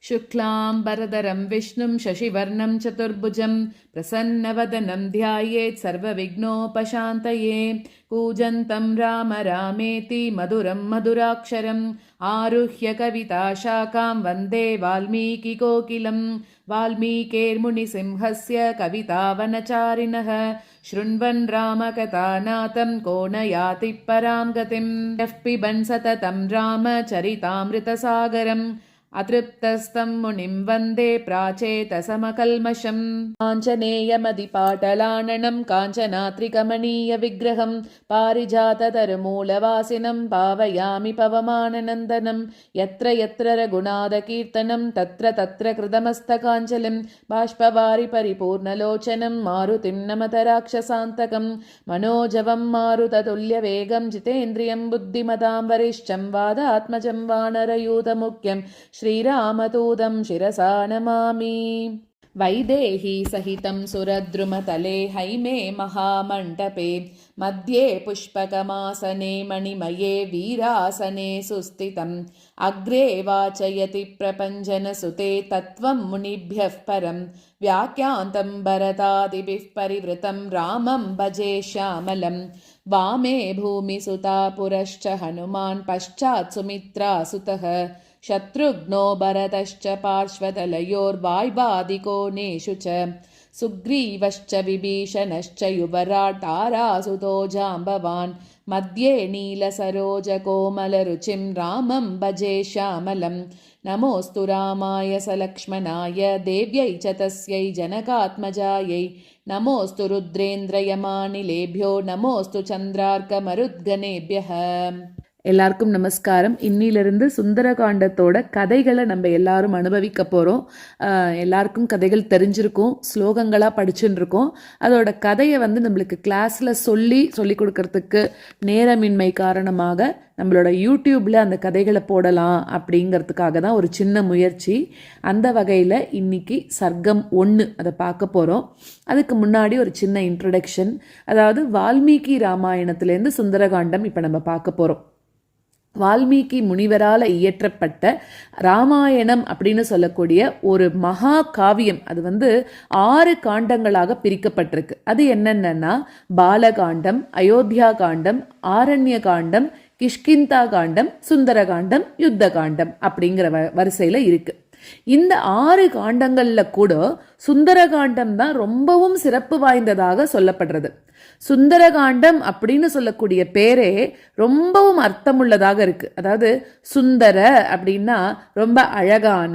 शुक्लाम्बरधरं विष्णुं शशिवर्णं चतुर्भुजं प्रसन्नवदनं ध्यायेत् सर्वविघ्नोपशान्तये। कूजन्तं राम रामेति मधुरं मधुराक्षरम् आरुह्य कविताशाखां वन्दे वाल्मीकिकोकिलं। वाल्मीकेर्मुनिसिंहस्य कवितावनचारिणः शृण्वन् रामकथानाथं को न याति परां गतिं। यः पिबन् सततं रामचरितामृतसागरम् अतृप्तस्तं मुनिं वन्दे प्राचेतसमकल्मषम्। काञ्चनेयमदिपाटलाननं काञ्चनात्रिकमणीयविग्रहं पारिजाततरुमूलवासिनं पावयामि पवमाननन्दनं। यत्र यत्र रघुनाथकीर्तनं तत्र तत्र कृतमस्तकाञ्जलिं बाष्पवारि परिपूर्णलोचनं मारुतिं नमत राक्षसान्तकं। मनोजवं मारुततुल्यवेगं जितेन्द्रियं बुद्धिमतां वरिष्ठं वादात्मजं वानरयूथमुख्यं श्रीरामदूतं शिरसा नमामि। वैदेही सहितं सुरद्रुमतले हैमे महामण्डपे मध्ये पुष्पकमासने मणिमये वीरासने सुस्थितम्। अग्रे वाचयति प्रपञ्चनसुते तत्त्वं मुनिभ्यः परं व्याख्यान्तं भरतादिभिः परिवृतं रामं भजे श्यामलं। वामे भूमिसुता पुरश्च हनुमान् पश्चात् सुमित्रासुतः शत्रुघ्नो भरतश्च पार्श्वदलयोर्वाय्वादिकोणेषु च सुग्रीवश्च विभीषणश्च युवराट् तारासुतो जाम्बवान्। मध्ये नीलसरोजकोमलरुचिं रामं भजे श्यामलं। नमोऽस्तु रामाय सलक्ष्मणाय देव्यै च तस्यै जनकात्मजायै। नमोऽस्तु रुद्रेन्द्रयमानिलेभ्यो नमोऽस्तु சந்திரார்க்கமருத்கணேபியः. எல்லாருக்கும் நமஸ்காரம். இன்னிலிருந்து சுந்தரகாண்டத்தோட கதைகளை நம்ம எல்லாரும் அனுபவிக்க போகிறோம். எல்லாருக்கும் கதைகள் தெரிஞ்சிருக்கும், ஸ்லோகங்களாக படிச்சுன்னு இருக்கோம். அதோட கதையை நம்மளுக்கு கிளாஸில் சொல்லி கொடுக்கறதுக்கு நேரமின்மை காரணமாக நம்மளோட யூடியூப்பில் அந்த கதைகளை போடலாம் அப்படிங்கிறதுக்காக தான் ஒரு சின்ன முயற்சி. அந்த வகையில் இன்னைக்கு சர்க்கம் 1 அதை பார்க்க போகிறோம். அதுக்கு முன்னாடி ஒரு சின்ன இன்ட்ரடக்ஷன். அதாவது வால்மீகி ராமாயணத்துலேருந்து சுந்தரகாண்டம் இப்போ நம்ம பார்க்க போகிறோம். வால்மீகி முனிவரால் இயற்றப்பட்ட ராமாயணம் அப்படின்னு சொல்லக்கூடிய ஒரு மகா காவியம். அது 6 காண்டங்களாக பிரிக்கப்பட்டிருக்கு. அது என்னென்னா பாலகாண்டம், அயோத்தியா காண்டம், ஆரண்ய காண்டம், கிஷ்கிந்தா காண்டம், சுந்தரகாண்டம், யுத்த காண்டம் அப்படிங்கிற வரிசையில் இருக்கு. இந்த 6 காண்டங்களில் கூட சுந்தரகாண்டம் தான் ரொம்பவும் சிறப்பு வாய்ந்ததாக சொல்லப்படுறது. சுந்தரகாண்டம் அப்படின்னு சொல்லக்கூடிய பேரே ரொம்பவும் அர்த்தமுள்ளதாக இருக்கு. அதாவது சுந்தர அப்படின்னா ரொம்ப அழகான,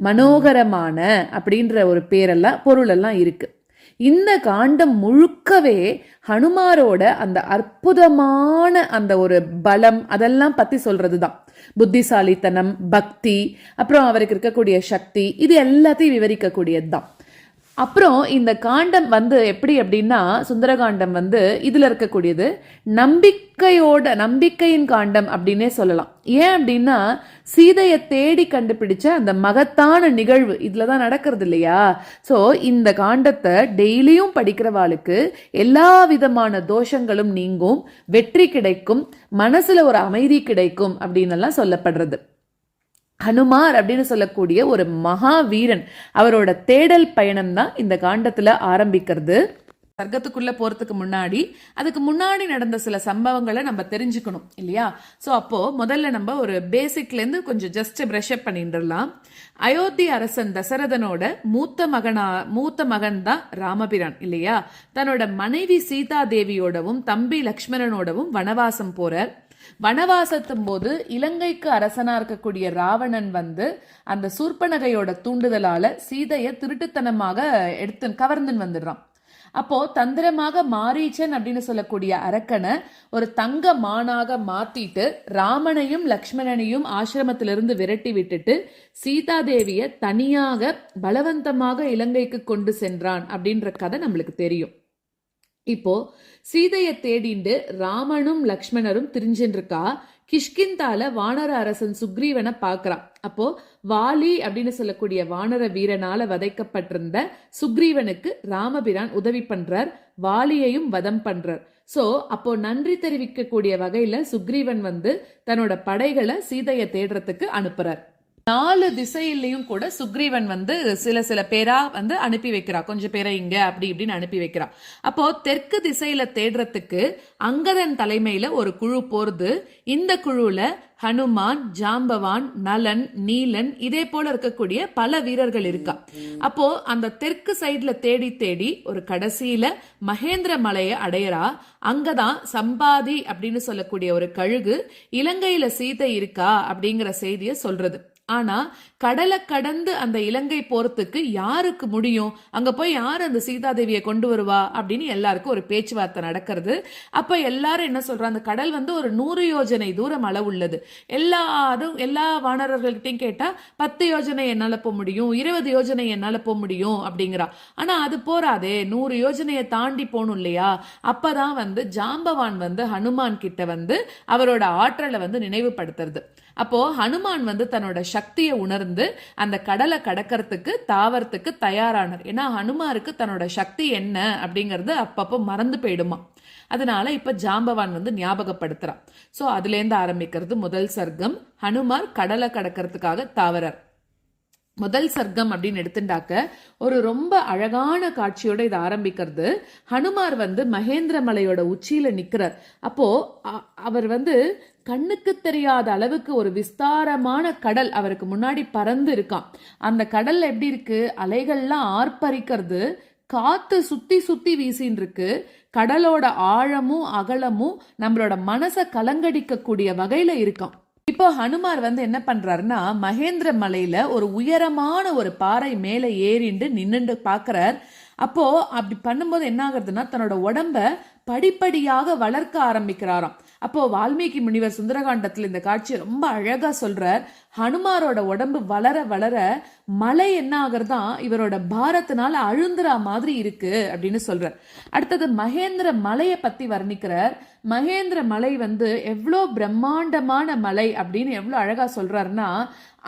மனோகரமான அப்படின்ற ஒரு பேரெல்லாம் பொருளெல்லாம் இருக்கு. இந்த காண்டம் முழுக்கவே ஹனுமாரோட அந்த அற்புதமான அந்த ஒரு பலம் அதெல்லாம் பத்தி சொல்றதுதான். புத்திசாலித்தனம், பக்தி, அப்புறம் அவருக்கு இருக்கக்கூடிய சக்தி, இது எல்லாத்தையும் விவரிக்கக்கூடியது தான். அப்புறம் இந்த காண்டம் எப்படி அப்படின்னா, சுந்தரகாண்டம் இதுல இருக்கக்கூடியது நம்பிக்கையின் காண்டம் அப்படின்னே சொல்லலாம். ஏன் அப்படின்னா, சீதையை தேடி கண்டுபிடிச்ச அந்த மகத்தான நிகழ்வு இதுலதான் நடக்கிறது இல்லையா? ஸோ இந்த காண்டத்தை டெய்லியும் படிக்கிறவாளுக்கு எல்லா விதமான தோஷங்களும் நீங்கும், வெற்றி கிடைக்கும், மனசுல ஒரு அமைதி கிடைக்கும் அப்படின்னு எல்லாம் சொல்லப்படுறது. ஹனுமார் அப்படின்னு சொல்லக்கூடிய ஒரு மகாவீரன், அவரோட தேடல் பயணம் தான் இந்த காண்டத்துல ஆரம்பிக்கிறது. சர்க்கத்துக்குள்ள போறதுக்கு முன்னாடி அதுக்கு முன்னாடி நடந்த சில சம்பவங்களை நம்ம தெரிஞ்சுக்கணும் இல்லையா? ஸோ அப்போ முதல்ல நம்ம ஒரு பேசிக்ல இருந்து கொஞ்சம் ஜஸ்ட் பிரஷ் அப் பண்ணிடலாம். அயோத்தி அரசன் தசரதனோட மூத்த மகன் தான் ராமபிரான் இல்லையா? தன்னோட மனைவி சீதா தேவியோடவும் தம்பி லக்ஷ்மணனோடவும் வனவாசம் போறார். வனவாசத்தும் போது இலங்கைக்கு அரசனா இருக்கக்கூடிய ராவணன் அந்த சூர்பனகையோட தூண்டுதலால சீதையை திருட்டுத்தனமாக கவர்ந்துன்னு வந்துடுறான். அப்போ தந்திரமாக மாரீச்சன் அப்படின்னு சொல்லக்கூடிய அரக்கனை ஒரு தங்க மானாக மாத்திட்டு ராமனையும் லக்ஷ்மணனையும் ஆசிரமத்திலிருந்து விரட்டி விட்டுட்டு சீதாதேவிய தனியாக பலவந்தமாக இலங்கைக்கு கொண்டு சென்றான் அப்படின்ற கதை நம்மளுக்கு தெரியும். இப்போ சீதையை தேடிண்டு ராமனும் லக்ஷ்மணரும் திரிஞ்சின்றிருக்கா. கிஷ்கிந்தால வானர அரசன் சுக்ரீவனை பார்க்கறான். அப்போ வாலி அப்படின்னு சொல்லக்கூடிய வானர வீரனால வதைக்கப்பட்டிருந்த சுக்ரீவனுக்கு ராமபிரான் உதவி பண்றார், வாலியையும் வதம் பண்றார். சோ அப்போ நன்றி தெரிவிக்கக்கூடிய வகையில சுக்ரீவன் தன்னோட படைகளை சீதையை தேடுறதுக்கு அனுப்புறார். 4 திசையிலையும் கூட சுக்ரீவன் வந்து சில பேரா வந்து அனுப்பி வைக்கிறா, கொஞ்சம் பேரை இங்க அப்படி இப்படின்னு அனுப்பி வைக்கிறா. அப்போ தெற்கு திசையில தேடுறதுக்கு அங்கதன் தலைமையில ஒரு குழு போறது. இந்த குழுல ஹனுமான், ஜாம்பவான், நலன், நீலன் இதே போல இருக்கக்கூடிய பல வீரர்கள் இருக்கா. அப்போ அந்த தெற்கு சைட்ல தேடி தேடி ஒரு கடைசியில மகேந்திர மலையை அடையறா. அங்கதான் சம்பாதி அப்படின்னு சொல்லக்கூடிய ஒரு கழுகு இலங்கையில சீதை இருக்கா அப்படிங்கிற செய்தியை சொல்றது. ஆனா கடலை கடந்து அந்த இலங்கை போறதுக்கு யாருக்கு முடியும்? அங்க போய் யார் அந்த சீதாதேவியை கொண்டு வருவா அப்படின்னு எல்லாருக்கும் ஒரு பேச்சுவார்த்தை நடக்கிறது. அப்ப எல்லாரும் என்ன சொல்றாங்க, அந்த கடல் வந்து ஒரு 100 யோஜனை தூரம் அளவுள்ளது. எல்லா வானரர்கள்கிட்டையும் கேட்டா 10 யோஜனை என்னால போக முடியும், 20 யோஜனை என்னால போக முடியும் அப்படிங்கிறா. ஆனா அது போராதே, 100 யோஜனையை தாண்டி போகணும் இல்லையா? அப்பதான் வந்து ஜாம்பவான் வந்து ஹனுமான் கிட்ட வந்து அவரோட ஆற்றலை வந்து நினைவுபடுத்துறது. அப்போ ஹனுமான் வந்து தன்னோட சக்தியை உணர்ந்து அந்த கடலை கடக்கிறதுக்கு தாவறதுக்கு தயாரானார். ஏன்னா ஹனுமாருக்கு தன்னோட சக்தி என்ன அப்படிங்கறது அப்பப்போ மறந்து போயிடுமா. அதனால இப்ப ஜாம்பவான் வந்து ஞாபகப்படுத்துறான். சோ அதுல இருந்து ஆரம்பிக்கிறது முதல் சர்க்கம். ஹனுமார் கடலை கடக்கிறதுக்காக தாவறார். முதல் சர்க்கம் அப்படின்னு எடுத்துட்டாக்க ஒரு ரொம்ப அழகான காட்சியோட இது ஆரம்பிக்கிறது. ஹனுமார் வந்து மகேந்திர மலையோட உச்சியில நிக்கிறார். அப்போ அவர் வந்து கண்ணுக்கு தெரியாத அளவுக்கு ஒரு விஸ்தாரமான கடல் அவருக்கு முன்னாடி பறந்து இருக்கான். அந்த கடல் எப்படி இருக்கு, அலைகள்லாம் ஆர்ப்பரிக்கிறது, காத்து சுத்தி சுத்தி வீசின்னு இருக்கு. கடலோட ஆழமும் அகலமும் நம்மளோட மனசை கலங்கடிக்க கூடிய வகையில இருக்கான். இப்போ ஹனுமார் வந்து என்ன பண்றாருன்னா மகேந்திர மலையில ஒரு உயரமான ஒரு பாறை மேல ஏறிண்டு நின்னுண்டு பாக்குறார். அப்போ அப்படி பண்ணும்போது என்ன ஆகுறதுன்னா தன்னோட உடம்ப படிப்படியாக வளர்க்க ஆரம்பிக்கிறாராம். அப்போ வால்மீகி முனிவர் சுந்தரகாண்டத்துல இந்த காட்சியை ரொம்ப அழகா சொல்றார். ஹனுமாரோட உடம்பு வளர வளர மலை என்ன ஆகுறதா இவரோட பாரத்தினால அழுந்துற மாதிரி இருக்கு அப்படின்னு சொல்றார். அடுத்தது மகேந்திர மலையை பத்தி வர்ணிக்கிறார். மகேந்திர மலை வந்து எவ்வளோ பிரம்மாண்டமான மலை அப்படின்னு எவ்வளோ அழகா சொல்றாருன்னா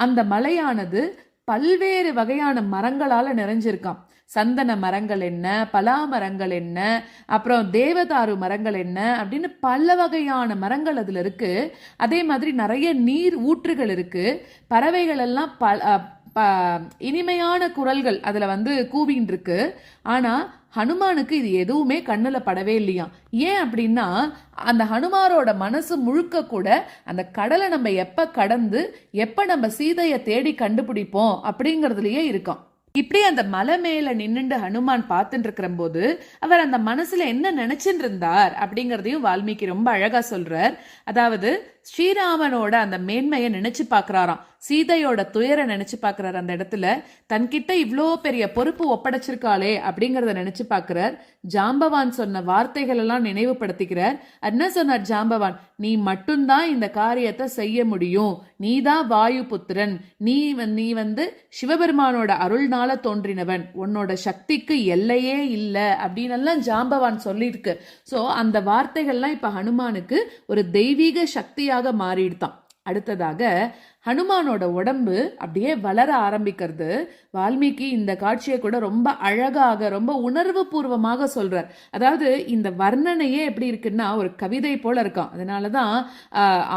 அந்த மலையானது பல்வேறு வகையான மரங்களால நிறைஞ்சிருக்காம். சந்தன மரங்கள் என்ன, பலா மரங்கள் என்ன, அப்புறம் தேவதாரு மரங்கள் என்ன அப்படின்னு பல வகையான மரங்கள் அதுல இருக்கு. அதே மாதிரி நிறைய நீர் ஊற்றுகள் இருக்கு. பறவைகள் எல்லாம் இனிமையான குரல்கள் அதுல வந்து கூவின்னு இருக்கு. ஆனா ஹனுமானுக்கு இது எதுவுமே கண்ணுல படவே இல்லையா. ஏன் அப்படின்னா அந்த ஹனுமாரோட மனசு முழுக்க கூட அந்த கடலை நம்ம எப்ப கடந்து எப்ப நம்ம சீதையை தேடி கண்டுபிடிப்போம் அப்படிங்கறதுலயே இருக்கான். இப்படி அந்த மலை மேல நின்னுண்டு ஹனுமான் பார்த்துட்டு இருக்கிற போது அவர் அந்த மனசுல என்ன நினைச்சுட்டு இருந்தார் அப்படிங்கறதையும் வால்மீகி ரொம்ப அழகா சொல்றார். அதாவது ஸ்ரீராமனோட அந்த மேன்மையை நினைச்சு பாக்குறாராம், சீதையோட துயரை நினைச்சு பாக்குறாரு. அந்த இடத்துல தன்கிட்ட இவ்வளோ பெரிய பொறுப்பு ஒப்படைச்சிருக்காளே அப்படிங்கறத நினைச்சு பாக்குறார். ஜாம்பவான் சொன்ன வார்த்தைகள் எல்லாம் நினைவுபடுத்திக்கிறார். என்ன சொன்னார் ஜாம்பவான், நீ மட்டும்தான் இந்த காரியத்தை செய்ய முடியும், நீதான் வாயு புத்திரன், நீ வந்து சிவபெருமானோட அருள்னால தோன்றினவன், உன்னோட சக்திக்கு எல்லையே இல்லை அப்படின்னு எல்லாம் ஜாம்பவான் சொல்லியிருக்கு. சோ அந்த வார்த்தைகள்லாம் இப்ப ஹனுமானுக்கு ஒரு தெய்வீக சக்தியாக மாறிடுதான். அடுத்ததாக ஹனுமானோட உடம்பு அப்படியே வளர ஆரம்பிக்கிறது. வால்மீகி இந்த காட்சியை கூட ரொம்ப அழகாக ரொம்ப உணர்வு பூர்வமாக சொல்றார். அதாவது இந்த வர்ணனையே எப்படி இருக்குன்னா ஒரு கவிதை போல இருக்கான். அதனாலதான்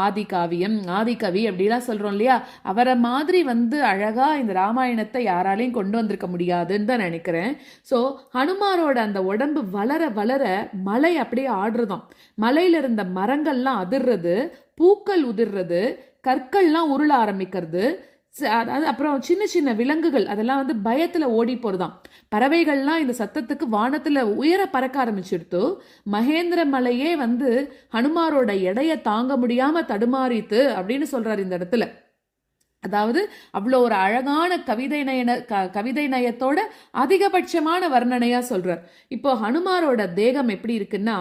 ஆதி காவியம் ஆதி கவி அப்படிலாம் சொல்றோம் இல்லையா. அவரை மாதிரி வந்து அழகா இந்த ராமாயணத்தை யாராலையும் கொண்டு வந்திருக்க முடியாதுன்னு தான் நினைக்கிறேன். சோ ஹனுமாரோட அந்த உடம்பு வளர வளர மலை அப்படியே ஆடுறதாம். மலையில இருந்த மரங்கள்லாம் அதிர்றது, பூக்கள் உதிர்றது, கற்கள்லாம் உருள ஆரம்பிக்கிறது. அப்புறம் சின்ன சின்ன விலங்குகள் அதெல்லாம் வந்து பயத்துல ஓடி போறதாம். பறவைகள்லாம் இந்த சத்தத்துக்கு வானத்துல உயர பறக்க ஆரம்பிச்சிடுத்து. மகேந்திர மலையே வந்து ஹனுமாரோட எடையை தாங்க முடியாம தடுமாறித்து அப்படின்னு சொல்றாரு இந்த இடத்துல. அதாவது அவ்வளோ ஒரு அழகான கவிதை நயத்தோட அதிகபட்சமான வர்ணனையா சொல்றார். இப்போ ஹனுமாரோட தேகம் எப்படி இருக்குன்னா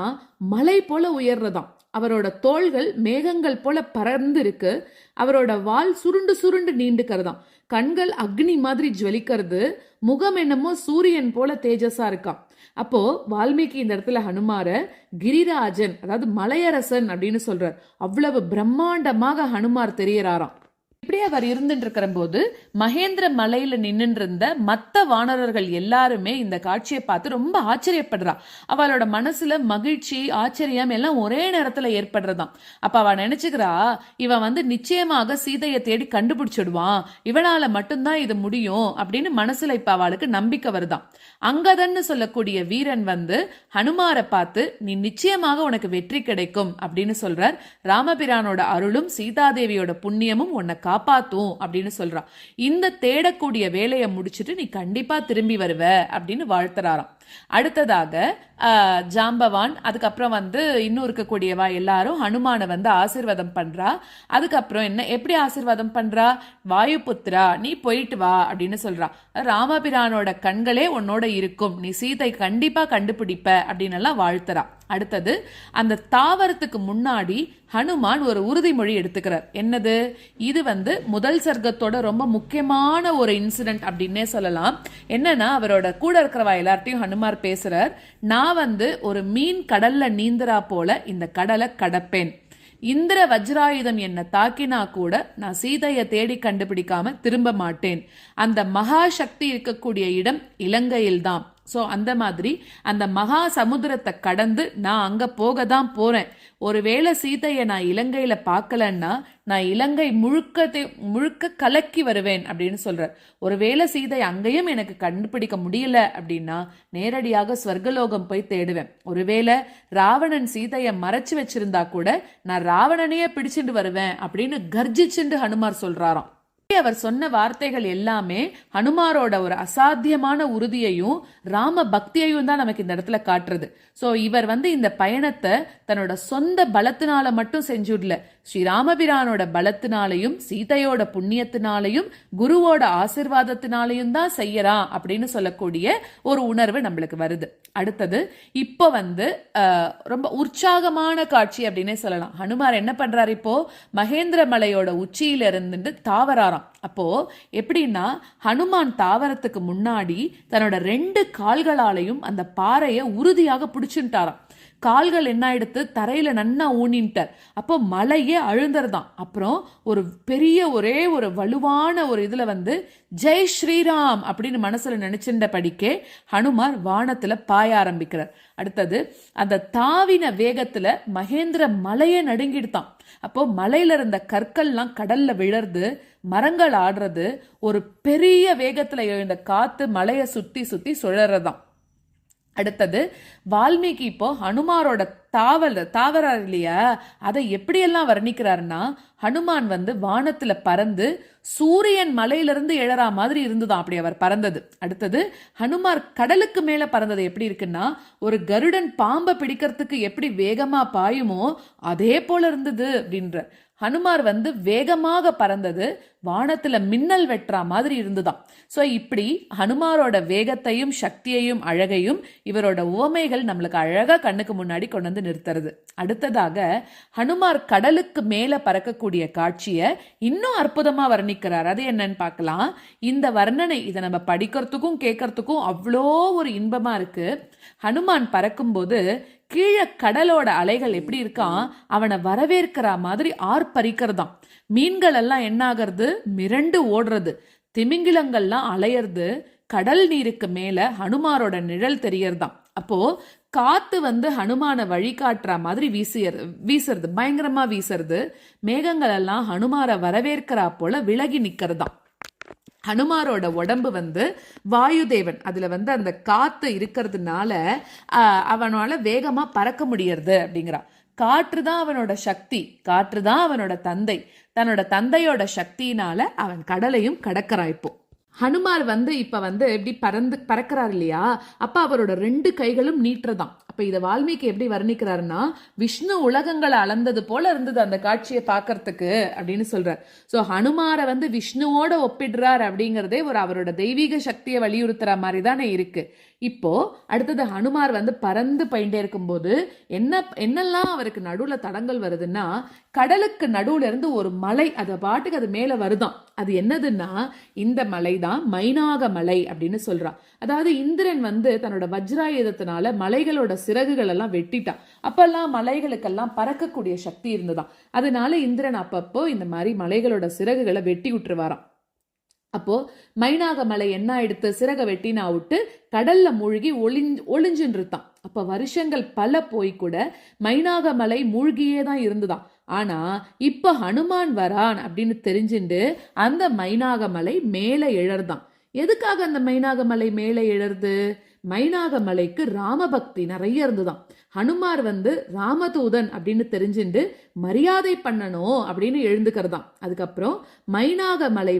மலை போல உயர்றதாம். அவரோட தோள்கள் மேகங்கள் போல பறந்து இருக்கு. அவரோட வால் சுருண்டு சுருண்டு நீண்டுக்கிறதாம். கண்கள் அக்னி மாதிரி ஜுவலிக்கிறது. முகம் என்னமோ சூரியன் போல தேஜஸா இருக்கான். அப்போ வால்மீகி இந்த இடத்துல ஹனுமார கிரிராஜன் அதாவது மலையரசன் அப்படின்னு சொல்றார். அவ்வளவு பிரம்மாண்டமாக ஹனுமார் தெரியறாராம். இப்படி அவர் இருந்துட்டு இருக்கிற போது மகேந்திர மலையில நின்று இருந்த மத்த வானரர்கள் எல்லாருமே இந்த காட்சியை பார்த்து ரொம்ப ஆச்சரியப்படுறா. அவளோட மனசுல மகிழ்ச்சி ஆச்சரியம் எல்லாம் ஒரே நேரத்துல ஏற்படுறதாம். அப்ப அவ நினைச்சுக்கிறா, இவன் நிச்சயமாக சீதையை தேடி கண்டுபிடிச்சிடுவான், இவனால மட்டும்தான் இது முடியும் அப்படின்னு மனசுல இப்ப அவளுக்கு நம்பிக்கை வருதாம். அங்கதன்னு சொல்லக்கூடிய வீரன் ஹனுமாரை பார்த்து, நீ நிச்சயமாக உனக்கு வெற்றி கிடைக்கும் அப்படின்னு சொல்றார். ராமபிரானோட அருளும் சீதாதேவியோட புண்ணியமும் உன்னை காப்பாத்தும் அப்படின்னு சொல்றான். இந்த தேடக்கூடிய வேலையை முடிச்சுட்டு நீ கண்டிப்பா திரும்பி வருவ அப்படின்னு வாழ்த்துறாராம். அடுத்ததாக ஜாம்பவான், அதுக்கப்புறம் இன்னும் இருக்கக்கூடியவா எல்லாரும் ஹனுமான ஆசீர்வாதம் பண்றா. அதுக்கப்புறம் எப்படி ஆசீர்வாதம் பண்றா? வாயுபுத்ரா, நீ போயிட்டு வா அப்படின்னு சொல்றா. ராமபிரானோட கண்களே உன்னோட இருக்கும், நீ சீதை கண்டிப்பா கண்டுபிடிப்ப அப்படின்னு எல்லாம் வாழ்த்துறா. அடுத்தது அந்த தாவரத்துக்கு முன்னாடி ஹனுமான் ஒரு உறுதிமொழி எடுத்துக்கிறார். என்னது இது? முதல் சர்க்கத்தோட ரொம்ப முக்கியமான ஒரு இன்சிடென்ட் அப்படின்னே சொல்லலாம். என்னன்னா, அவரோட கூட இருக்கிறவா எல்லார்ட்டையும் ஹனுமார் பேசுறார். நான் ஒரு மீன் கடல்ல நீந்துறா போல இந்த கடலை கடப்பேன். இந்திர வஜ்ராயுதம் என்ன தாக்கினா கூட நான் சீதையை தேடி கண்டுபிடிக்காம திரும்ப மாட்டேன். அந்த மகா சக்தி இருக்கக்கூடிய இடம் இலங்கையில்தான். ஸோ அந்த மாதிரி அந்த மகா சமுத்திரத்தை கடந்து நான் அங்க போக தான் போறேன். ஒருவேளை சீதையை நான் இலங்கையில பார்க்கலன்னா நான் இலங்கை முழுக்க கலக்கி வருவேன் அப்படின்னு சொல்றார். ஒருவேளை சீதை அங்கேயும் எனக்கு கண்டுபிடிக்க முடியல அப்படின்னா நேரடியாக ஸ்வர்கலோகம் போய் தேடுவேன். ஒருவேளை ராவணன் சீதையை மறைச்சு வச்சிருந்தா கூட நான் ராவணனையே பிடிச்சிட்டு வருவேன் அப்படின்னு கர்ஜிச்சுண்டு ஹனுமார் சொல்றாராம். அவர் சொன்ன வார்த்தைகள் எல்லாமே ஹனுமாரோட ஒரு அசாத்தியமான உறுதியையும் ராம பக்தியையும் தான் நமக்கு இந்த இடத்துல காட்டுறது. சோ இவர் இந்த பயணத்தை தன்னோட சொந்த பலத்தினால மட்டும் செஞ்சுடல, ஸ்ரீராமபிரானோட பலத்தினாலையும் சீதையோட புண்ணியத்தினாலையும் குருவோட ஆசிர்வாதத்தினாலையும் தான் செய்யறான் அப்படின்னு சொல்லக்கூடிய ஒரு உணர்வு நம்மளுக்கு வருது. அடுத்தது இப்போ ரொம்ப உற்சாகமான காட்சி அப்படின்னே சொல்லலாம். ஹனுமார் என்ன பண்றாரு? இப்போ மகேந்திர மலையோட உச்சியில இருந்து தாவராராம். அப்போ எப்படின்னா, ஹனுமான் தாவரத்துக்கு முன்னாடி தன்னோட 2 கால்களாலையும் அந்த பாறையை உறுதியாக பிடிச்சுட்டாராம். கால்கள் என்ன ஆயிடுத்து? தரையில நன்னா ஊனின்ட்டார். அப்போ மலையே அழுந்தறதான். அப்புறம் ஒரு பெரிய ஒரே ஒரு வலுவான ஒரு இதுல ஜெய் ஸ்ரீராம் அப்படின்னு மனசுல நினைச்சிருந்த படிக்கே ஹனுமார் வானத்துல பாய ஆரம்பிக்கிறார். அடுத்தது அந்த தாவின வேகத்துல மகேந்திர மலையே நடுங்கிடுதான். அப்போ மலையில இருந்த கற்கள்லாம் கடல்ல விழறது, மரங்கள் ஆடுறது, ஒரு பெரிய வேகத்துல எழுந்த காத்து மலையை சுத்தி சுத்தி சுழறதாம். அடுத்தது வால்மீகி இப்போ ஹனுமாரோட தாவரார் இல்லையா, அதை எப்படியெல்லாம் வர்ணிக்கிறாருன்னா, ஹனுமான் வானத்துல பறந்து சூரியன் மலையிலிருந்து எழறா மாதிரி இருந்துதான் அப்படி அவர் பறந்தது. அடுத்தது ஹனுமார் கடலுக்கு மேல பறந்தது எப்படி இருக்குன்னா, ஒரு கருடன் பாம்பை பிடிக்கிறதுக்கு எப்படி வேகமா பாயுமோ அதே போல இருந்தது அப்படின்ற. ஹனுமார் வேகமாக பறந்தது, வானத்துல மின்னல் வெட்டுறா மாதிரி இருந்துதான். சோ இப்படி ஹனுமாரோட வேகத்தையும் சக்தியையும் அழகையும் இவரோட உவமைகள் நம்மளுக்கு அழகா கண்ணுக்கு முன்னாடி கொண்டு நிறுத்துறது. அடுத்ததாக ஹனுமார் கடலுக்கு மேல பறக்கக்கூடிய காட்சியை இன்னும் அற்புதமா வர்ணிக்கிறார். அது என்னன்னு பார்க்கலாம். இந்த வர்ணனை இதை நம்ம படிக்கிறதுக்கும் கேட்கறதுக்கும் அவ்வளோ ஒரு இன்பமா இருக்கு. ஹனுமான் பறக்கும்போது கீழே கடலோட அலைகள் எப்படி இருக்கான், அவனை வரவேற்கிற மாதிரி ஆர்ப்பரிக்கிறதாம். மீன்கள் எல்லாம் என்ன ஆகிறது? மிரண்டு ஓடுறது. திமிங்கிலங்கள்லாம் அலையிறது. கடல் நீருக்கு மேல ஹனுமாரோட நிழல் தெரியறதாம். அப்போ காத்து ஹனுமான வழிகாட்டுற மாதிரி வீசுறது, பயங்கரமா வீசுறது. மேகங்கள் எல்லாம் ஹனுமாரை வரவேற்கிறா போல விலகி நிக்கிறதாம். ஹனுமாரோட உடம்பு வாயுதேவன், அதுல அந்த காத்து இருக்கிறதுனால அவனால வேகமா பறக்க முடியறது அப்படிங்கிறா. காற்றுதான் அவனோட சக்தி, காற்றுதான் அவனோட தந்தை. தன்னோட தந்தையோட சக்தியினால அவன் கடலையும் கடக்கிறான். இப்போ ஹனுமார் இப்ப எப்படி பறக்கிறார் இல்லையா, அப்ப அவரோட 2 கைகளும் நீட்டுறதாம். அப்ப இத வால்மீகி எப்படி வர்ணிக்கிறாருன்னா, விஷ்ணு உலகங்களை அளந்தது போல இருந்தது அந்த காட்சியை பார்க்கறதுக்கு அப்படின்னு சொல்றார். சோ ஹனுமாரை விஷ்ணுவோட ஒப்பிடுறார் அப்படிங்கறதே ஒரு அவரோட தெய்வீக சக்தியை வலியுறுத்துற மாதிரி தானே இருக்கு. இப்போ அடுத்தது ஹனுமார் பறந்து போயிட்டே இருக்கும்போது என்னெல்லாம் அவருக்கு நடுவுல தடங்கள் வருதுன்னா, கடலுக்கு நடுவுல இருந்து ஒரு மலை அது பாட்டுக்கு அது மேல வருதாம். அது என்னதுன்னா, இந்த மலை தான் மைனாக மலை அப்படின்னு சொல்றான். அதாவது இந்திரன் தன்னோட வஜ்ராயுதத்தினால மலைகளோட சிறகுகள் எல்லாம் வெட்டிட்டான். அப்பெல்லாம் மலைகளுக்கெல்லாம் பறக்கக்கூடிய சக்தி இருந்ததாம். அதனால இந்திரன் அப்பப்போ இந்த மாதிரி மலைகளோட சிறகுகளை வெட்டி விட்டுருவாராம். அப்போ மைனாக மலை என்ன ஆயிடுத்து, சிறக வெட்டினா விட்டு கடல்ல மூழ்கி ஒளிஞ்சுன்னு இருந்தான். அப்ப வருஷங்கள் பல போய் கூட மைனாக மலை மூழ்கியே தான் இருந்துதான். ஆனா இப்ப ஹனுமான் வரான் அப்படின்னு தெரிஞ்சுண்டு அந்த மைனாக மலை மேல எழறதான். எதுக்காக அந்த மைனாக மலை மேல எழறது? மைனாக மலைக்கு ராமபக்தி நிறைய இருந்துதான். ஹனுமார் ராமதூதன் அப்படின்னு தெரிஞ்சுண்டு மரியாதை பண்ணணும் அப்படின்னு எழுந்துக்கிறதாம். அதுக்கப்புறம் மைனாக மலை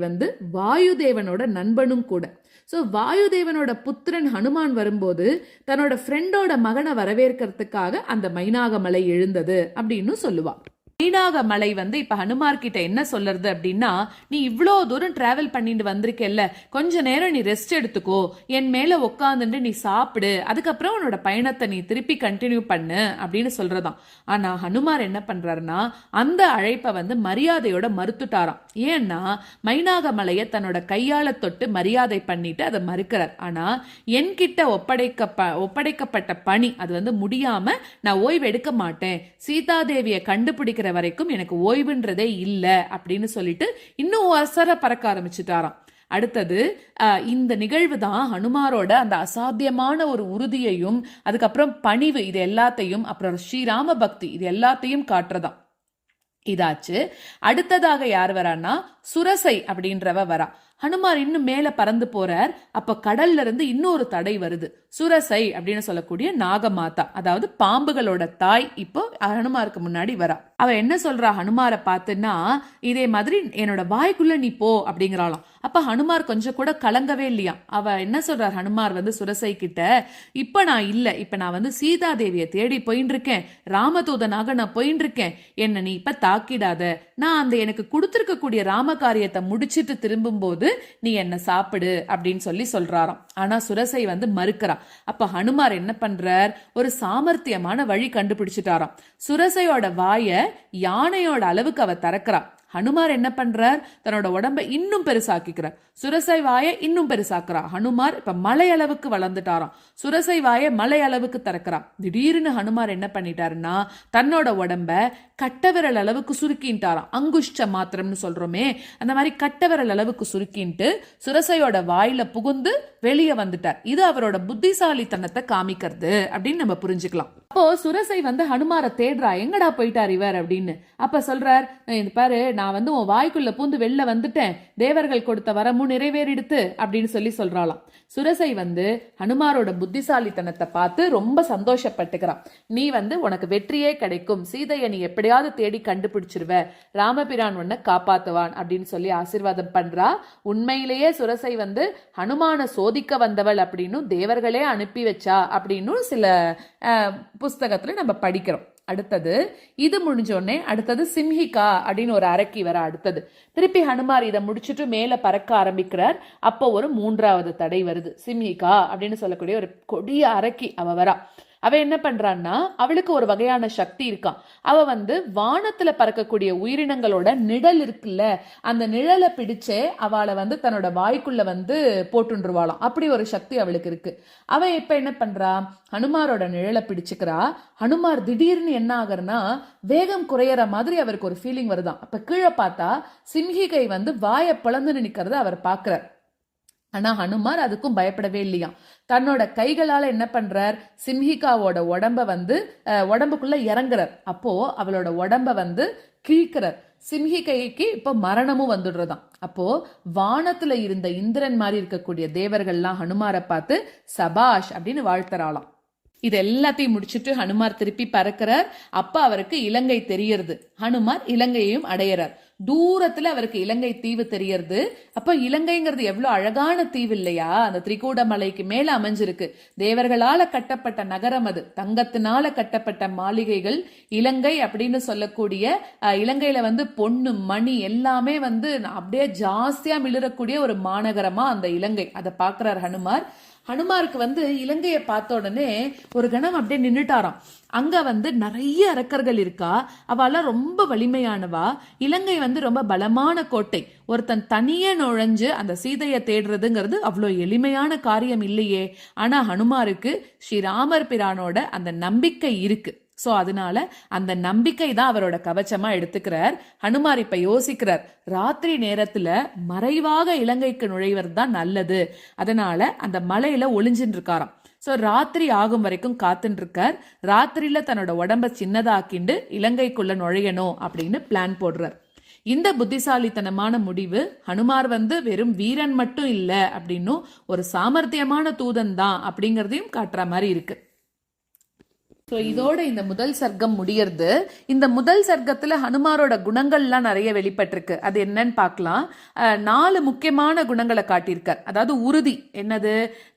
வாயுதேவனோட நண்பனும் கூட. ஸோ வாயுதேவனோட புத்திரன் ஹனுமான் வரும்போது தன்னோட ஃப்ரெண்டோட மகனை வரவேற்கிறதுக்காக அந்த மைனாக மலை எழுந்தது அப்படின்னு சொல்லுவா. மைனாக மலை இப்ப ஹனுமார் கிட்ட என்ன சொல்றது அப்படின்னா, நீ இவ்வளோ தூரம் டிராவல் பண்ணிட்டு வந்திருக்கல்ல, கொஞ்ச நேரம் நீ ரெஸ்ட் எடுத்துக்கோ, என் மேல உட்காந்துட்டு நீ சாப்பிடு, அதுக்கப்புறம் உன்னோட பயணத்தை நீ திருப்பி கண்டினியூ பண்ணு அப்படின்னு சொல்றதாம். ஆனா ஹனுமார் என்ன பண்றாருன்னா அந்த அழைப்பை மரியாதையோட மறுத்துட்டாராம். ஏன்னா மைனாக மலையை தன்னோட கையால தொட்டு மரியாதை பண்ணிட்டு அதை மறுக்கிறார். ஆனா என்கிட்ட ஒப்படைக்கப்பட்ட பணி அது முடியாம நான் ஓய்வு எடுக்க மாட்டேன், சீதாதேவியை கண்டுபிடிக்கிற வரைக்கும் எனக்கு ஓய்வுன்றதே இல்லை அப்படின்னு சொல்லிட்டு இன்னும் அசர பறக்க ஆரம்பிச்சுட்டாராம். அடுத்தது இந்த நிகழ்வு தான் ஹனுமாரோட அந்த அசாத்தியமான ஒரு உறுதியையும் அதுக்கப்புறம் பணிவு இது எல்லாத்தையும் அப்புறம் ஸ்ரீராம பக்தி இது எல்லாத்தையும் காட்டுறதாம். இதாச்சு. அடுத்ததாக யார் வரான்னா சுரசை அப்படின்றவ வரா. ஹனுமார் இன்னும் மேல பறந்து போறார். அப்ப கடல்ல இருந்து இன்னொரு தடை வருது. சுரசை அப்படின்னு சொல்லக்கூடிய நாகமாதா, அதாவது பாம்புகளோட தாய், இப்போ ஹனுமாருக்கு முன்னாடி வரா. அவ என்ன சொல்றா ஹனுமாரை பார்த்துன்னா, இதே மாதிரி என்னோட வாய்க்குள்ள நீ போ அப்படிங்கிறாளாம். அப்ப ஹனுமார் கொஞ்சம் கூட கலங்கவே இல்லையா. அவ என்ன சொல்றார் ஹனுமார் சுரசை கிட்ட, இப்ப நான் இல்ல, இப்ப நான் சீதாதேவியை தேடி போயின்னு இருக்கேன், ராமதூதனாக நான் போயின்னு இருக்கேன், என்ன நீ இப்ப தாக்கிடாத, நான் அந்த எனக்கு கொடுத்திருக்கக்கூடிய ராம காரியத்தை முடிச்சிட்டு திரும்பும் போது நீ என்ன சாப்பிடு அப்படின்னு சொல்றாராம். ஆனா சுரசை மறுக்கிறா. அப்ப ஹனுமார் என்ன பண்றார், ஒரு சாமர்த்தியமான வழி கண்டுபிடிச்சிட்டாராம். சுரசையோட வாய யானையோட அளவுக்கு அவ திறக்கிறா. ஹனுமார் என்ன பண்றார், தன்னோட உடம்பை இன்னும் பெருசாக்கிக்கிறார். சுரசை வாயை இன்னும் பெருசாக்குறா. ஹனுமார் இப்ப மலை அளவுக்கு வளர்ந்துட்டாராம். சுரசை வாயை மலை அளவுக்கு திறக்கிறா. திடீர்னு ஹனுமார் என்ன பண்ணிட்டாருன்னா தன்னோட உடம்ப கட்டவிரல் அளவுக்கு சுருக்கின்ட்டாராம். அங்குஷ்ட மாத்திரம்னு சொல்றோமே, அந்த மாதிரி கட்டவிரல் அளவுக்கு சுருக்கின்ட்டு சுரசையோட வாயில புகுந்து வெளியே வந்துட்டார். இது அவரோட புத்திசாலித்தனத்தை காமிக்கிறது அப்படின்னு நம்ம புரிஞ்சுக்கலாம். அப்போ சுரசை ஹனுமாரை தேடுறா, எங்கடா போயிட்டார் இவர் அப்படின்னு. அப்ப சொல்றார், பாரு நான் உன் வாய்க்குள்ள பூந்து வெளில வந்துட்டேன், தேவர்கள் கொடுத்த வரமும் நிறைவேறிடுத்து அப்படின்னு சொல்றாளாம். சுரசை ஹனுமாரோட புத்திசாலித்தனத்தை பார்த்து ரொம்ப சந்தோஷப்பட்டுக்கிறான். நீ உனக்கு வெற்றியே கிடைக்கும், சீதையை நீ எப்படியாவது தேடி கண்டுபிடிச்சிருவ, ராமபிரான் உன்னை காப்பாத்துவான் அப்படின்னு ஆசீர்வாதம் பண்றா. உண்மையிலேயே சுரசை ஹனுமான சோதிக்க வந்தவள் அப்படின்னு தேவர்களே அனுப்பி வச்சா அப்படின்னு சில புஸ்தகத்துல நம்ம படிக்கிறோம். அடுத்தது இது முடிஞ்சோடனே அடுத்தது சிம்ஹிகா அப்படின்னு ஒரு அரக்கி வர. அடுத்தது திருப்பி ஹனுமார் இதை முடிச்சுட்டு மேல பறக்க ஆரம்பிக்கிறார். அப்போ ஒரு மூன்றாவது தடை வருது. சிம்ஹிகா அப்படின்னு சொல்லக்கூடிய ஒரு கொடிய அரக்கி அவ வரா. அவ என்ன பண்றான்னா அவளுக்கு ஒரு வகையான சக்தி இருக்கான். அவ வானத்துல பறக்கக்கூடிய உயிரினங்களோட நிழல் இருக்குல்ல, அந்த நிழலை பிடிச்சே அவளை தன்னோட வாய்க்குள்ள போட்டுருவாளாம். அப்படி ஒரு சக்தி அவளுக்கு இருக்கு. அவ இப்ப என்ன பண்றா, ஹனுமாரோட நிழலை பிடிச்சுக்கிறா. ஹனுமார் திடீர்னு என்ன ஆகுறனா வேகம் குறையற மாதிரி அவருக்கு ஒரு ஃபீலிங் வருதான். அப்ப கீழே பார்த்தா சிம்ஹிகை வாயை பிளந்து நிக்கிறத அவர் பாக்குறார். ஆனா ஹனுமார் அதுக்கும் பயப்படவே இல்லையா. தன்னோட கைகளால என்ன பண்றார், சிம்ஹிகாவோட உடம்ப உடம்புக்குள்ள இறங்குறார். அப்போ அவளோட உடம்ப கிழிக்கிறார். சிம்ஹிகைக்கு இப்ப மரணமும் வந்துடுறதாம். அப்போ வானத்துல இருந்த இந்திரன் மாதிரி இருக்கக்கூடிய தேவர்கள்லாம் ஹனுமாரை பார்த்து சபாஷ் அப்படின்னு வாழ்த்துறாளாம். இது எல்லாத்தையும் முடிச்சுட்டு ஹனுமார் திருப்பி பறக்கிறார். அப்ப அவருக்கு இலங்கை தெரியறது. ஹனுமார் இலங்கையையும் அடையிறார். தூரத்துல அவருக்கு இலங்கை தீவு தெரியறது. அப்ப இலங்கைங்கிறது எவ்வளவு அழகான தீவு இல்லையா, அந்த திரிகூட மலைக்கு மேல அமைஞ்சிருக்கு. தேவர்களால கட்டப்பட்ட நகரம் அது, தங்கத்தினால கட்டப்பட்ட மாளிகைகள். இலங்கை அப்படின்னு சொல்லக்கூடிய இலங்கையில பொண்ணு மணி எல்லாமே அப்படியே ஜாஸ்தியா மிளறக்கூடிய ஒரு மாநகரமா அந்த இலங்கை. அதை பாக்குறார் ஹனுமார். ஹனுமாருக்கு இலங்கையை பார்த்த உடனே ஒரு கணம் அப்படியே நின்னுட்டாராம். அங்க நிறைய அரக்கர்கள் இருக்கா, அவெல்லாம் ரொம்ப வலிமையானவா. இலங்கை ரொம்ப பலமான கோட்டை. ஒருத்தன் தனியே நுழைஞ்சு அந்த சீதையை தேடுறதுங்கிறது அவ்வளோ எளிமையான காரியம் இல்லையே. ஆனா ஹனுமாருக்கு ஸ்ரீராமர் பிரானோட அந்த நம்பிக்கை இருக்கு. சோ அதனால அந்த நம்பிக்கை தான் அவரோட கவச்சமா எடுத்துக்கிறார். ஹனுமார் இப்ப யோசிக்கிறார், ராத்திரி நேரத்துல மறைவாக இலங்கைக்கு நுழைவது தான் நல்லது. அதனால அந்த மலையில ஒளிஞ்சின்னு இருக்காராம். ஸோ ராத்திரி ஆகும் வரைக்கும் காத்துட்டு இருக்கார். ராத்திரியில தன்னோட உடம்ப சின்னதாக்கிண்டு இலங்கைக்குள்ள நுழையணும் அப்படின்னு பிளான் போடுறார். இந்த புத்திசாலித்தனமான முடிவு ஹனுமார் வெறும் வீரன் மட்டும் இல்ல அப்படின்னும் ஒரு சாமர்த்தியமான தூதன் தான் அப்படிங்கறதையும் காட்டுற மாதிரி இருக்கு. ஸோ இதோட இந்த முதல் சர்க்கம் முடியறது. இந்த முதல் சர்க்கத்துல ஹனுமாரோட குணங்கள்லாம் நிறைய வெளிப்பட்டிருக்கு. அது என்னன்னு பார்க்கலாம். 4 முக்கியமான குணங்களை காட்டியிருக்கார். அதாவது உறுதி, என்னது,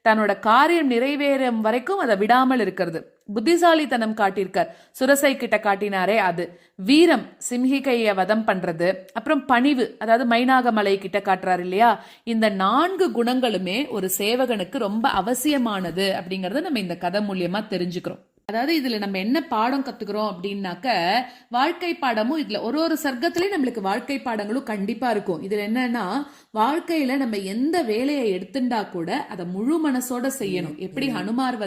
தன்னோட காரியம் நிறைவேறும் வரைக்கும் அதை விடாமல் இருக்கிறது. புத்திசாலித்தனம் காட்டியிருக்கார், சுரசை கிட்ட காட்டினாரே அது. வீரம், சிம்ஹிகைய வதம் பண்றது. அப்புறம் பணிவு, அதாவது மைனாகமலை கிட்ட காட்டுறாரு இல்லையா. இந்த 4 குணங்களுமே ஒரு சேவகனுக்கு ரொம்ப அவசியமானது அப்படிங்கறத நம்ம இந்த கதை மூலியமா தெரிஞ்சுக்கிறோம். அதாவது இதுல நம்ம என்ன பாடம் கத்துக்கிறோம் அப்படின்னாக்க, வாழ்க்கை பாடமும் இதுல ஒரு சர்க்கத்திலயும் நம்மளுக்கு வாழ்க்கை பாடங்களும் கண்டிப்பா இருக்கும். இதுல என்னன்னா, வாழ்க்கையில நம்ம எந்த வேலையை எடுத்துட்டா கூட அதை முழு மனசோட செய்யணும். எப்படி ஹனுமார்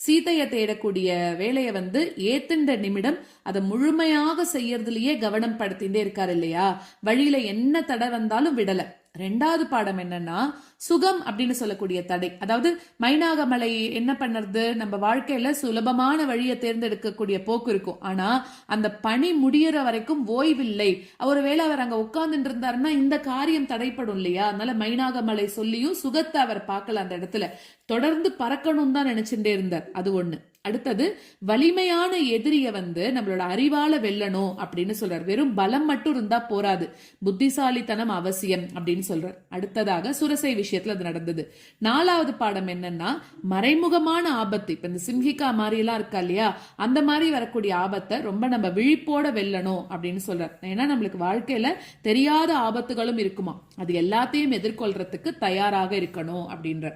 சீதையை தேடக்கூடிய வேலையை ஏத்துண்ட நிமிடம் அதை முழுமையாக செய்யறதுலயே கவனம் படுத்திட்டே இருக்காரு இல்லையா. வழியில என்ன தடை வந்தாலும் விடல. 2வது பாடம் என்னன்னா, சுகம் அப்படின்னு சொல்லக்கூடிய தடை. அதாவது மைனாகமலை என்ன பண்ணுறது, நம்ம வாழ்க்கையில சுலபமான வழியை தேர்ந்தெடுக்கக்கூடிய போக்கு இருக்கும். ஆனா அந்த பணி முடியற வரைக்கும் ஓய்வில்லை. ஒருவேளை அவர் அங்க உட்கார்ந்துட்டு இருந்தாருன்னா இந்த காரியம் தடைப்படும் இல்லையா. அதனால மைனாகமலை சொல்லியும் சுகத்தை அவர் பார்க்கல. அந்த இடத்துல தொடர்ந்து பறக்கணும் தான் நினைச்சுட்டே இருந்தார். அது ஒண்ணு. அடுத்தது, வலிமையான எதிரிய நம்மளோட அறிவால வெல்லணும் அப்படின்னு சொல்றார். வெறும் பலம் மட்டும் இருந்தா போராது, புத்திசாலித்தனம் அவசியம் அப்படின்னு சொல்றார். அடுத்ததாக சுரசை விஷயத்துல அது நடந்தது. 4வது பாடம் என்னன்னா, மறைமுகமான ஆபத்து. இப்ப இந்த சிம்ஹிகா மாதிரி எல்லாம் இருக்கா இல்லையா, அந்த மாதிரி வரக்கூடிய ஆபத்தை ரொம்ப நம்ம விழிப்போட வெல்லணும் அப்படின்னு சொல்றார். ஏன்னா நம்மளுக்கு வாழ்க்கையில தெரியாத ஆபத்துகளும் இருக்குமா, அது எல்லாத்தையும் எதிர்கொள்றதுக்கு தயாராக இருக்கணும் அப்படின்ற.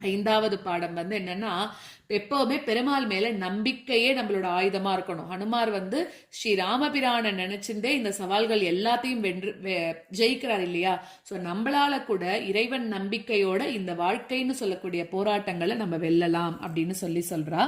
5வது பாடம் என்னன்னா, எப்பவுமே பெருமாள் மேல நம்பிக்கையே நம்மளோட ஆயுதமா இருக்கணும். ஹனுமார் ஸ்ரீ ராமபிரான நினைச்சிருந்தே இந்த சவால்கள் எல்லாத்தையும் ஜெயிக்கிறார் இல்லையா. சோ நம்மளால கூட இறைவன் நம்பிக்கையோட இந்த வாழ்க்கைன்னு சொல்லக்கூடிய போராட்டங்களை நம்ம வெல்லலாம் அப்படின்னு சொல்றா.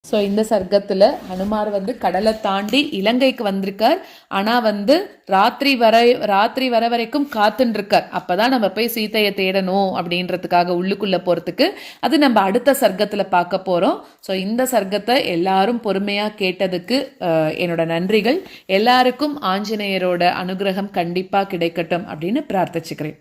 ஸோ இந்த சர்க்கத்தில் ஹனுமார் கடலை தாண்டி இலங்கைக்கு வந்திருக்கார். ஆனால் ராத்திரி வர வரைக்கும் காத்துன்னு இருக்கார். அப்போதான் நம்ம போய் சீதையை தேடணும் அப்படின்றதுக்காக உள்ளுக்குள்ளே போகிறதுக்கு. அது நம்ம அடுத்த சர்க்கத்தில் பார்க்க போகிறோம். ஸோ இந்த சர்க்கத்தை எல்லாரும் பொறுமையாக கேட்டதுக்கு என்னோட நன்றிகள். எல்லாருக்கும் ஆஞ்சநேயரோட அனுகிரகம் கண்டிப்பாக கிடைக்கட்டும் அப்படின்னு பிரார்த்திச்சுக்கிறேன்.